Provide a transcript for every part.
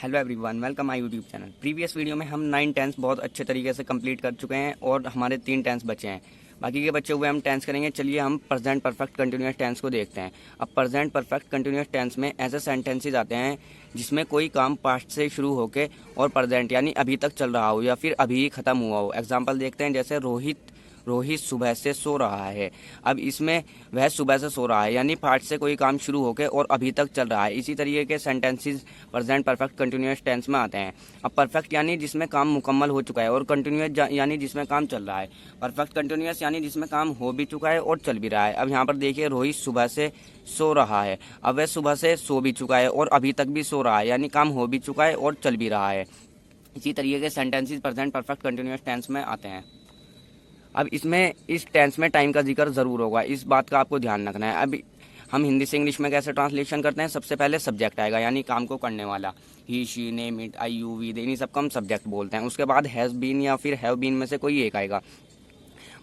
Hello everyone, welcome my YouTube channel. Previous video में हम 9 tense बहुत अच्छे तरीके से कंप्लीट कर चुके हैं और हमारे 3 टेंस बचे हैं। बाकी के बचे हुए हम टेंस करेंगे। चलिए हम प्रेजेंट परफेक्ट कंटिन्यूअस टेंस को देखते हैं। अब प्रेजेंट परफेक्ट कंटिन्यूअस टेंस में ऐसे सेंटेंसेस आते हैं जिसमें कोई काम पास्ट से शुरू होकर और प्रेजेंट यानी अभी तक चल रहा हो या फिर अभी ही खत्म हुआ हो। एग्जाम्पल देखते हैं, जैसे रोहित सुबह से सो रहा है। अब इसमें वह सुबह से सो रहा है यानी पास्ट से कोई काम शुरू होकर और अभी तक चल रहा है। इसी तरीके के sentences present perfect continuous tense में आते हैं। अब परफेक्ट यानी जिसमें काम मुकम्मल हो चुका है और कंटिन्यूअस यानी जिसमें काम चल रहा है। परफेक्ट कंटिन्यूअस यानी जिसमें काम हो भी चुका है और चल भी रहा है। अब यहाँ पर देखिए, रोहित सुबह से सो रहा है। अब वह सुबह से सो भी चुका है और अभी तक भी सो रहा है यानी काम हो भी चुका है और चल भी रहा है। इसी तरीके के sentences present perfect continuous tense में आते हैं। अब इस टेंस में टाइम का जिक्र ज़रूर होगा, इस बात का आपको ध्यान रखना है। अब हम हिंदी से इंग्लिश में कैसे ट्रांसलेशन करते हैं, सबसे पहले सब्जेक्ट आएगा यानी काम को करने वाला। He, she, name, it, I, you, we, they, इन्हीं सबको हम सब्जेक्ट बोलते हैं। उसके बाद हैज़ बीन या फिर हैव बीन में से कोई एक आएगा,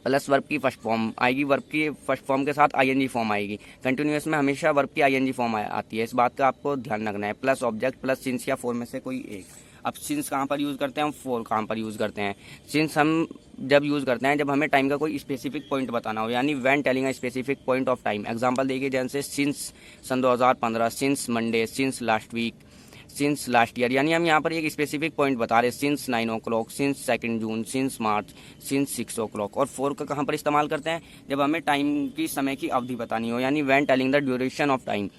प्लस वर्ब की फर्स्ट फॉर्म आएगी। वर्ब की फर्स्ट फॉर्म के साथ आईएनजी फॉर्म आएगी। कंटिन्यूअस में हमेशा वर्ब की आईएनजी फॉर्म आती है, इस बात का आपको ध्यान रखना है। प्लस ऑब्जेक्ट प्लस सिंस या फोर में से कोई एक। अब सिंस कहाँ पर यूज़ करते हैं, हम फोर कहाँ पर यूज़ करते हैं। सिंस हम जब यूज़ करते हैं जब हमें टाइम का कोई स्पेसिफिक पॉइंट बताना हो, यानी when telling a specific point of time. Example देखिए, जैसे सिंस सन 2015, since Monday, since last week, since last year, यानी हम यहाँ पर एक स्पेसिफिक पॉइंट बता रहे हैं। सिंस 9 o'clock, सिंस 2 जून, सिंस मार्च, सिंस 6 o'clock। और फोर का कहाँ पर इस्तेमाल करते हैं, जब हमें टाइम की समय की अवधि बतानी हो, यानी when telling the duration of time.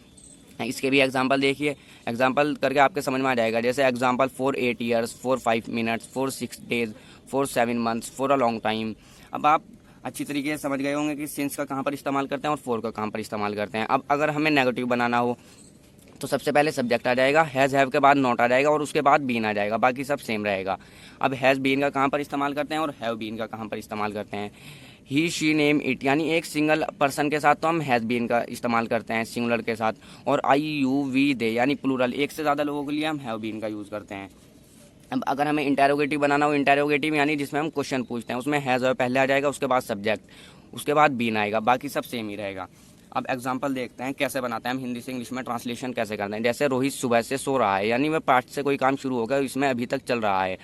इसके भी एग्जाम्पल देखिए, एग्जाम्पल करके आपके समझ में आ जाएगा। जैसे example for 8 years, for 5 minutes, for 6 days, for 7 months, for a long time. अब आप अच्छी तरीके से समझ गए होंगे कि सिंस का कहाँ पर इस्तेमाल करते हैं और फोर का कहाँ पर इस्तेमाल करते हैं। अब अगर हमें नेगेटिव बनाना हो तो सबसे पहले सब्जेक्ट आ जाएगा, हैज़ हैव के बाद नॉट आ जाएगा और उसके बाद बीन आ जाएगा, बाकी सब सेम रहेगा। अब हैज़ बीन का कहाँ पर इस्तेमाल करते हैं और हैव बीन का कहाँ पर इस्तेमाल करते हैं। ही, शी, नेम, इट, यानी एक सिंगल पर्सन के साथ तो हम हैज़ बीन का इस्तेमाल करते हैं सिंगुलर के साथ। और आई, यू, वी, दे, यानी प्लूरल एक से ज़्यादा लोगों के लिए हम हैव बीन का यूज़ करते हैं। अब अगर हमें इंटेरोगेटिव बनाना हो, इंटेरोगेटिव यानी जिसमें हम क्वेश्चन पूछते हैं, उसमें हैज़ और पहले आ जाएगा, उसके बाद सब्जेक्ट, उसके बाद बीन आएगा, बाकी सब सेम ही रहेगा। अब एग्जाम्पल देखते हैं कैसे बनाते हैं हम हिंदी से इंग्लिश में ट्रांसलेशन कैसे करते हैं। जैसे रोहित सुबह से सो रहा है, यानी वह पास्ट से कोई काम शुरू होगा, इसमें अभी तक चल रहा है।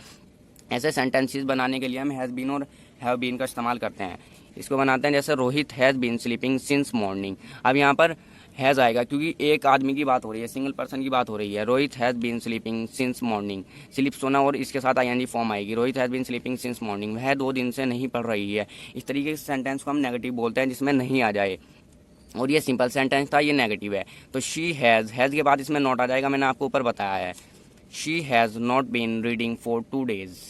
ऐसे सेंटेंसेस बनाने के लिए हम हैज़ बीन और हैव बीन का इस्तेमाल करते हैं। इसको बनाते हैं, जैसे Rohit has been sleeping since morning. अब यहाँ पर हैज़ आएगा क्योंकि एक आदमी की बात हो रही है, सिंगल पर्सन की बात हो रही है। Rohit has been sleeping since morning, sleep सोना, और इसके साथ आईएनजी फॉर्म आएगी। Rohit has been sleeping since morning, वह 2 दिन से नहीं पढ़ रही है। इस तरीके के सेंटेंस को हम नेगेटिव बोलते हैं, जिसमें नहीं आ जाए। और ये सिंपल सेंटेंस था, ये नेगेटिव है। तो शी हैज़, हैज़ के बाद इसमें नॉट आ जाएगा, मैंने आपको ऊपर बताया है। She has not been reading for 2 days,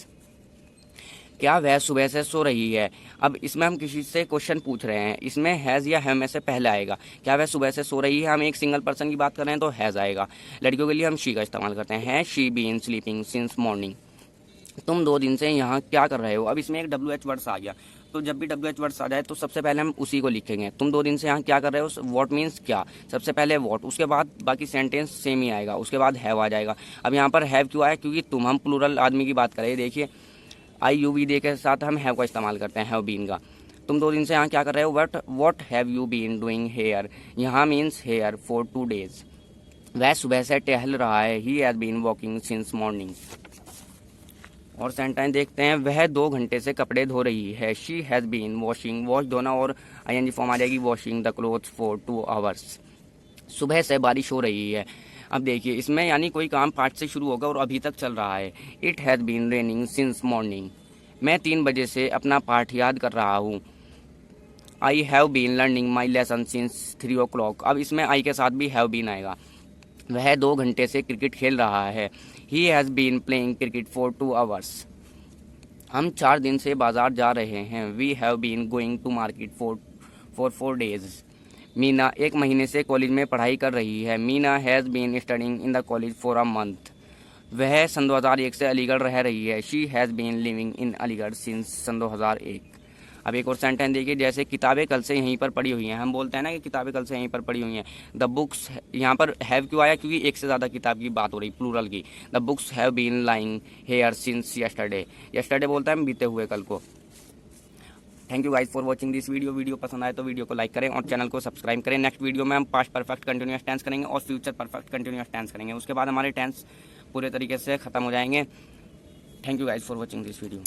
क्या वह सुबह से सो रही है। अब इसमें हम किसी से क्वेश्चन पूछ रहे हैं, इसमें हैज़ या हैव में से पहले आएगा। क्या वह सुबह से सो रही है, हम एक सिंगल पर्सन की बात कर रहे हैं तो हैज़ आएगा। लड़कियों के लिए हम शी का इस्तेमाल करते हैं, has she been sleeping since morning. तुम 2 दिन से यहाँ क्या कर रहे हो। अब इसमें एक WH वर्ड्स आ गया, तो जब भी WH वर्ड्स आ जाए तो सबसे पहले हम उसी को लिखेंगे। तुम 2 दिन से यहाँ क्या कर रहे हो, वॉट मीन्स क्या, सबसे पहले वॉट, उसके बाद बाकी सेंटेंस सेम ही आएगा, उसके बाद हैव आ जाएगा। अब यहाँ पर हैव क्यों आया, क्योंकि तुम, हम प्लूरल आदमी की बात करें। देखिए, आई, यू, वी, दे के साथ हम हैव का इस्तेमाल करते हैं, हैव बीन का। तुम 2 दिन से यहाँ क्या कर रहे हो, what have you been doing here, यहाँ मीन्स हेयर फॉर 2 days। वह सुबह से टहल रहा है, he has been walking since morning. और सेंटेंस देखते हैं, वह 2 घंटे से कपड़े धो रही है, she has been washing, wash धोना और आईएनजी फॉर्म आ जाएगी, washing the clothes for 2 hours। सुबह से बारिश हो रही है। अब देखिए, इसमें यानी कोई काम पास्ट से शुरू होगा और अभी तक चल रहा है। It has been raining since morning, मैं 3 बजे से अपना पाठ याद कर रहा हूँ। I have been learning my lesson since 3 o'clock। अब इसमें आई के साथ भी हैव बीन आएगा। वह 2 घंटे से क्रिकेट खेल रहा है, he has been playing cricket for 2 hours। हम 4 दिन से बाजार जा रहे हैं, we have been going to market for 4 days। Meena 1 महीने से कॉलेज में पढ़ाई कर रही है, Meena has been studying in the college for a month. वह सन 2001 से अलीगढ़ रह रही है, she has been living in Aligarh since सन 2001। अब एक और सेंटेंस देखिए, जैसे किताबें कल से यहीं पर पड़ी हुई हैं। हम बोलते हैं ना कि किताबें कल से यहीं पर पड़ी हुई हैं। द बुक्स, यहाँ पर हैव क्यों आया, क्योंकि एक से ज़्यादा किताब की बात हो रही, प्लूरल की। The books have been lying here since yesterday, yesterday बोलता है बीते हुए कल को। Thank you guys for watching this video पसंद आए तो वीडियो को लाइक करें और चैनल को सब्सक्राइब करें। नेक्स्ट वीडियो में हम पास्ट परफेक्ट कंटिन्यूअस टेंस करेंगे और फ्यूचर परफेक्ट कंटिन्यूअस टेंस करेंगे। उसके बाद हमारे टेंस पूरे तरीके से ख़त्म हो जाएंगे। Thank you guys for watching this video.